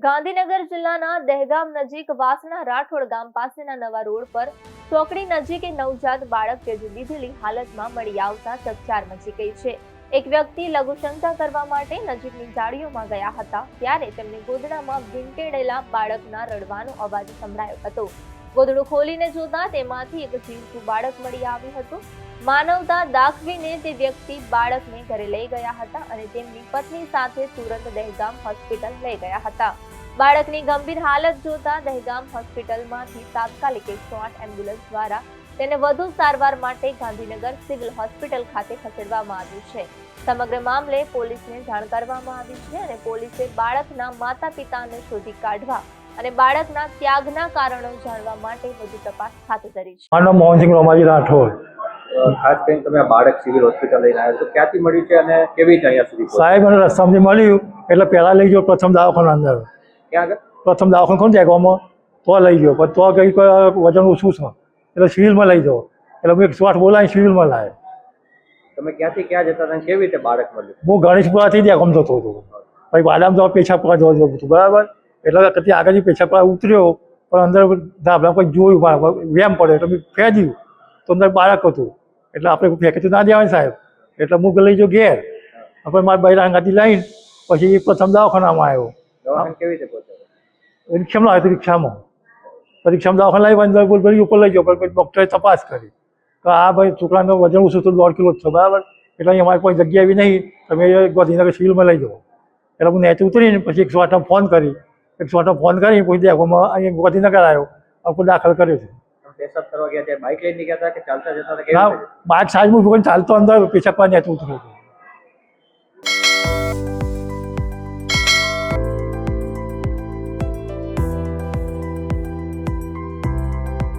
ગાંધીનગર જિલ્લાના દહેગામ નજીક વાસણા રાઠોડ ગામ પાસેના નવા રોડ પર ચોકડી નજીક નવજાત બાળક તેજી દીધેલી હાલતમાં મળી આવતા ચકચાર મચી ગઈ છે। એક વ્યક્તિ લઘુશંકા કરવા માટે નજીકની ઝાડીઓમાં ગયા હતા ત્યારે તેમને ગોદડામાં વીંટેળેલા બાળકના રડવાનો અવાજ સંભળાયો હતો। ગોદડું ખોલીને જોતા તેમાંથી એક જીવતું બાળક મળી આવ્યું હતું। માનવતા દાખવીને તે વ્યક્તિ બાળકને ઘરે લઈ ગયા હતા અને તેમની પત્ની સાથે તુરંત દહેગામ હોસ્પિટલ લઈ ગયા હતા। બાળકની ગંભીર હાલત જોતા દહેગામ હોસ્પિટલમાંથી તાત્કાલિક 108 એમ્બ્યુલન્સ દ્વારા તેને વધુ સારવાર માટે ગાંધીનગર સિવિલ હોસ્પિટલ ખાતે ખસેડવામાં આવ્યું છે। સમગ્ર મામલે પોલીસને જાણ કરવામાં આવી છે અને પોલીસે બાળકના માતા-પિતાને શોધી કાઢવા અને બાળકના ત્યાગના કારણો જાણવા માટે વધુ તપાસ હાથ ધરી છે। મારું નામ મોહનસિંહ રોમાજી રાઠોડ। ખાસ કરીને તમે આ બાળક સિવિલ હોસ્પિટલ લઈને આવ્યા છો, ક્યાંથી મળ્યું છે અને કેવી રીતે અહીંયા સુધી પહોંચ્યા? સાહેબ મને રસ્તામાંથી મળ્યું એટલે પહેલાં લઈ ગયો પ્રથમ દવાખાના અંદર, ક્યાં આગળ? પ્રથમ દવાખાનું કોણ જગ્યામાં તો લઈ ગયો, પણ તો કંઈક વજન ઓછું છે એટલે સિવિલમાં લઈ જાઓ એટલે હું 108 બોલાવી સિવિલમાં લાવ્યો। તમે ક્યાંથી ક્યાં જતા હતા અને કેવી રીતે બાળક મળ્યું? હું ગણેશપુરાથી દહેગામ જતો હતો, પછી બાદામ તો પેશાપુરા જવા જવું હતું બરાબર, એટલે કદી આગળથી પેશાપુરા ઉતર્યો પણ અંદર ધાબળા કોઈ જોયું વેમ પડે એટલે મેં ફેંક્યું તો અંદર બાળક હતું એટલે આપણે ફેંકે તો ના દેવાય સાહેબ, એટલે હું લઈ ગયો ઘેર। આપણે મારા બૈરાંગાથી લઈને પછી પ્રથમ દવાખાનામાં આવ્યો। દવાખાને કેવી રીતે પહોંચ્યા? રિક્ષામાં આવ્યો તો રિક્ષામાં દવાખાને લાવી અંદર બોલ ઉપર લઈ ગયો, પણ પછી ડૉક્ટરે તપાસ કરી કે આ ભાઈ છોકરાનું વજન ઓછું તો 1.5 કિલો જ છે બરાબર, એટલે અહીં અમારી કોઈ જગ્યા એવી નહીં, તમે ગાંધીનગર સિવિલમાં લઈ જાઓ। એટલે હું નેચ ઉતરીને પછી 108 ફોન કરી પછી દેખોમાં અહીં ગાંધીનગર આવ્યો, આપણે દાખલ કર્યો છે। પેશાબ કરવા ગયા ત્યારે બાઇક લઈને ગયા હતા કે ચાલતા જતા હતા? ના, કેવી રીતે? બાઇક સાઈડમાં ચાલતો અંદર પેશાબ કરવા નેચ ઉતર્યો હતો।